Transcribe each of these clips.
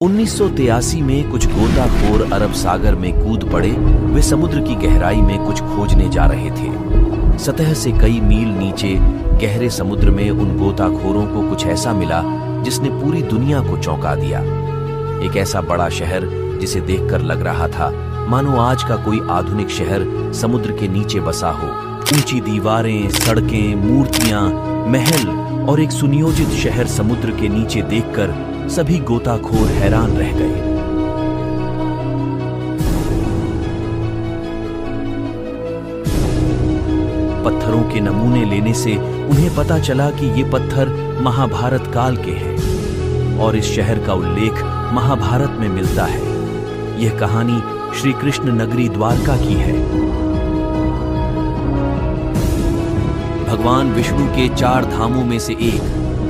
1983 में कुछ गोताखोर अरब सागर में कूद पड़े। वे समुद्र की गहराई में कुछ खोजने जा रहे थे। सतह से कई मील नीचे गहरे समुद्र में उन गोताखोरों को कुछ ऐसा मिला जिसने पूरी दुनिया को चौंका दिया। एक ऐसा बड़ा शहर जिसे देखकर लग रहा था मानो आज का कोई आधुनिक शहर समुद्र के नीचे बसा हो। ऊंची दीवारें, सड़कें, मूर्तियां, महल और एक सुनियोजित शहर समुद्र के नीचे देखकर सभी गोताखोर हैरान रह गए। पत्थरों के नमूने लेने से उन्हें पता चला कि ये पत्थर महाभारत काल के हैं और इस शहर का उल्लेख महाभारत में मिलता है। यह कहानी श्री कृष्ण नगरी द्वारका की है। भगवान विष्णु के 4 धामों में से एक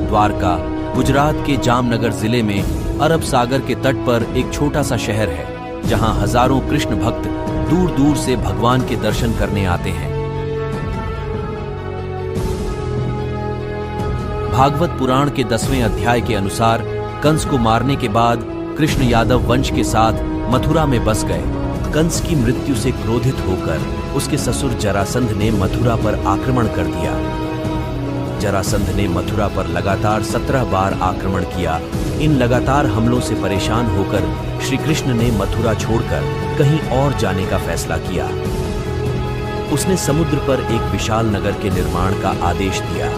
द्वारका गुजरात के जामनगर जिले में अरब सागर के तट पर एक छोटा सा शहर है, जहां हजारों कृष्ण भक्त दूर दूर से भगवान के दर्शन करने आते हैं। भागवत पुराण के 10वें अध्याय के अनुसार कंस को मारने के बाद कृष्ण यादव वंश के साथ मथुरा में बस गए। कंस की मृत्यु से क्रोधित होकर उसके ससुर जरासंध ने मथुरा पर आक्रमण कर दिया। जरासंध ने मथुरा पर लगातार 17 बार आक्रमण किया। इन लगातार हमलों से परेशान होकर श्री कृष्ण ने मथुरा छोड़कर कहीं और जाने का फैसला किया। उसने समुद्र पर एक विशाल नगर के निर्माण का आदेश दिया,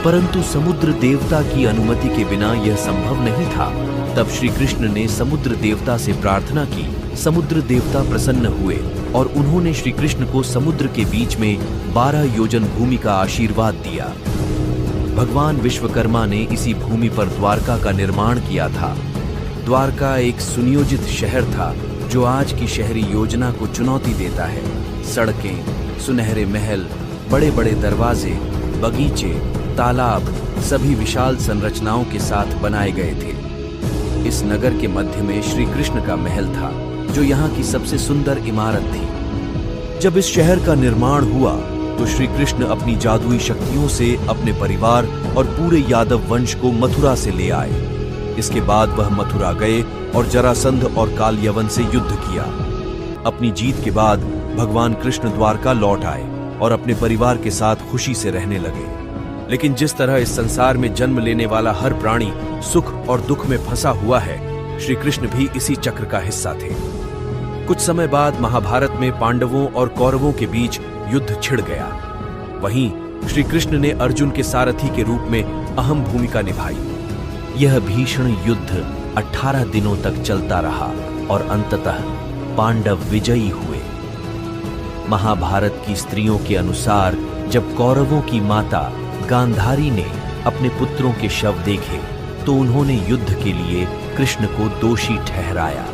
परंतु समुद्र देवता की अनुमति के बिना यह संभव नहीं था। तब श्री कृष्ण ने समुद्र देवता से प्रार्थना की। समुद्र देवता प्रसन्न हुए और उन्होंने श्री कृष्ण को समुद्र के बीच में 12 योजन भूमि का आशीर्वाद दिया। भगवान विश्वकर्मा ने इसी भूमि पर द्वारका का निर्माण किया था। द्वारका एक सुनियोजित शहर था जो आज की शहरी योजना को चुनौती देता है। सड़कें, सुनहरे महल, बड़े बड़े दरवाजे, बगीचे, तालाब सभी विशाल संरचनाओं के साथ बनाए गए थे। इस नगर के मध्य में श्री कृष्ण का महल था, जो यहाँ की सबसे सुंदर इमारत थी। जब इस शहर का निर्माण हुआ तो श्री कृष्ण अपनी जादुई शक्तियों से अपने परिवार और पूरे यादव वंश को मथुरा से ले आए। इसके बाद वह मथुरा गए और जरासंध और कालयवन से युद्ध किया। अपनी जीत के बाद भगवान कृष्ण द्वारका लौट आए और अपने परिवार के साथ खुशी से रहने लगे। लेकिन जिस तरह इस संसार में जन्म लेने वाला हर प्राणी सुख और दुख में फंसा हुआ है, श्री कृष्ण भी इसी चक्र का हिस्सा थे। कुछ समय बाद महाभारत में पांडवों और कौरवों के बीच युद्ध छिड़ गया। वहीं श्री कृष्ण ने अर्जुन के सारथी के रूप में अहम भूमिका निभाई। यह भीषण युद्ध 18 दिनों तक चलता रहा और अंततः पांडव विजयी हुए। महाभारत की स्त्रियों के अनुसार जब कौरवों की माता गांधारी ने अपने पुत्रों के शव देखे तो उन्होंने युद्ध के लिए कृष्ण को दोषी ठहराया।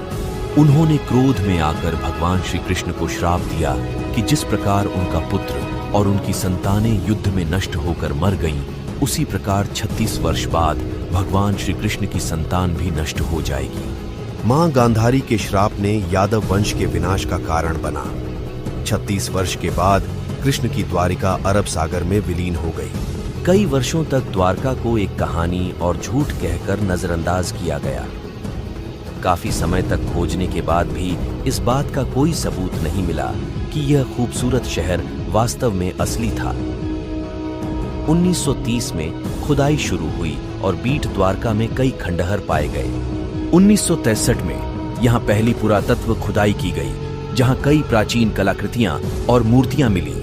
उन्होंने क्रोध में आकर भगवान श्री कृष्ण को श्राप दिया कि जिस प्रकार उनका पुत्र और उनकी संतानें युद्ध में नष्ट होकर मर गईं, उसी प्रकार 36 वर्ष बाद भगवान श्री कृष्ण की संतान भी नष्ट हो जाएगी। मां गांधारी के श्राप ने यादव वंश के विनाश का कारण बना। 36 वर्ष के बाद कृष्ण की द्वारिका अरब सागर में विलीन हो गई। कई वर्षों तक द्वारका को एक कहानी और झूठ कहकर नजरअंदाज किया गया। काफी समय तक खोजने के बाद भी इस बात का कोई सबूत नहीं मिला कि यह खूबसूरत शहर वास्तव में असली था। 1930 में खुदाई शुरू हुई और बीट द्वारका में कई खंडहर पाए गए। 1963 में यहाँ पहली पुरातत्व खुदाई की गई, जहाँ कई प्राचीन कलाकृतियां और मूर्तियां मिली।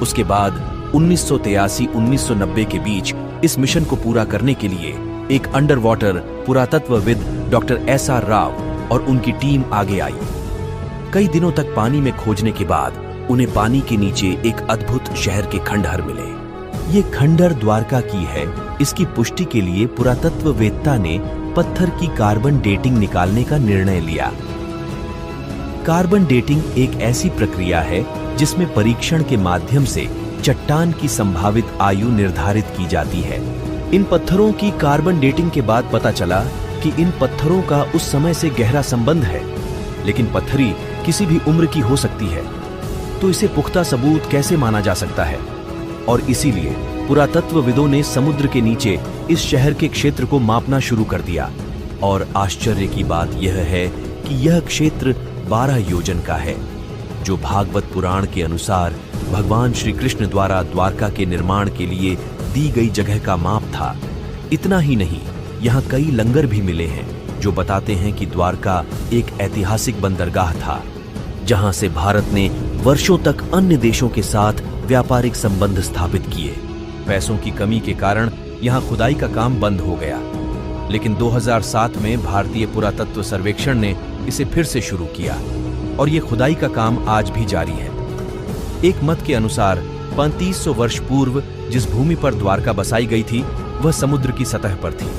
उसके बाद 1983-1990 के बीच इस मिशन को पूरा करने के लिए एक अंडर वाटर पुरातत्वविद डॉक्टर एस.आर. राव और उनकी टीम आगे आई। कई दिनों तक पानी में खोजने के बाद उन्हें पानी के नीचे एक अद्भुत शहर के खंडहर मिले। ये खंडहर द्वारका की है। इसकी पुष्टि के लिए पुरातत्ववेत्ता ने पत्थर की कार्बन डेटिंग निकालने का निर्णय लिया। कार्बन डेटिंग एक ऐसी प्रक्रिया है जिसमें परीक्षण के माध्यम से चट्टान की संभावित आयु निर्धारित की जाती है। इन पत्थरों की कार्बन डेटिंग के बाद पता चला कि इन पत्थरों का उस समय से गहरा संबंध है, लेकिन पत्थरी किसी भी उम्र की हो सकती है, तो इसे पुख्ता सबूत कैसे माना जा सकता है? और इसीलिए पुरातत्वविदों ने समुद्र के नीचे इस शहर के क्षेत्र को मापना शुरू कर दिया। और आश्चर्य की बात यह है कि यह क्षेत्र 12 योजन का है, जो भागवत पुराण के अनुसार भगवान श्री कृष्ण द्वारा द्वारका के निर्माण के लिए दी गई जगह का माप था। इतना ही नहीं, यहाँ कई लंगर भी मिले हैं जो बताते हैं कि द्वारका एक ऐतिहासिक बंदरगाह था, जहां से भारत ने वर्षों तक अन्य देशों के साथ व्यापारिक संबंध स्थापित किए। पैसों की कमी के कारण यहाँ खुदाई का काम बंद हो गया, लेकिन 2007 में भारतीय पुरातत्व सर्वेक्षण ने इसे फिर से शुरू किया और ये खुदाई का काम आज भी जारी है। एक मत के अनुसार 3500 वर्ष पूर्व जिस भूमि पर द्वारका बसाई गई थी वह समुद्र की सतह पर थी,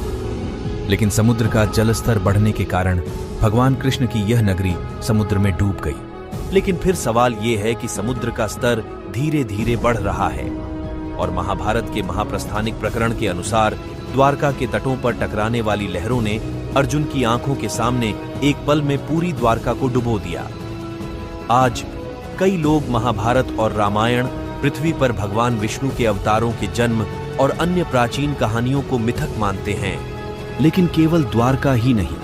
लेकिन समुद्र का जल स्तर बढ़ने के कारण भगवान कृष्ण की यह नगरी समुद्र में डूब गई। लेकिन फिर सवाल यह है कि समुद्र का स्तर धीरे धीरे बढ़ रहा है और महाभारत के महाप्रस्थानिक प्रकरण के अनुसार द्वारका के तटों पर टकराने वाली लहरों ने अर्जुन की आंखों के सामने एक पल में पूरी द्वारका को डुबो दिया। आज कई लोग महाभारत और रामायण, पृथ्वी पर भगवान विष्णु के अवतारों के जन्म और अन्य प्राचीन कहानियों को मिथक मानते हैं, लेकिन केवल द्वारका ही नहीं,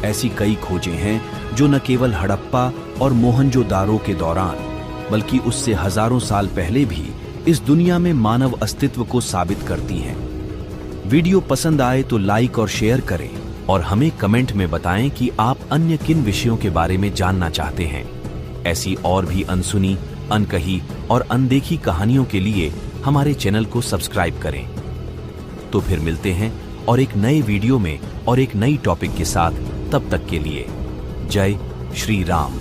ऐसी कई खोजें हैं जो न केवल हड़प्पा और मोहनजोदारो के दौरान बल्कि उससे हजारों साल पहले भी इस दुनिया में मानव अस्तित्व को साबित करती हैं। वीडियो पसंद आए तो लाइक और शेयर करें और हमें कमेंट में बताएं कि आप अन्य किन विषयों के बारे में जानना चाहते हैं। ऐसी और भी अनसुनी, अनकही और अनदेखी कहानियों के लिए हमारे चैनल को सब्सक्राइब करें। तो फिर मिलते हैं और एक नए वीडियो में और एक नई टॉपिक के साथ। तब तक के लिए जय श्री राम।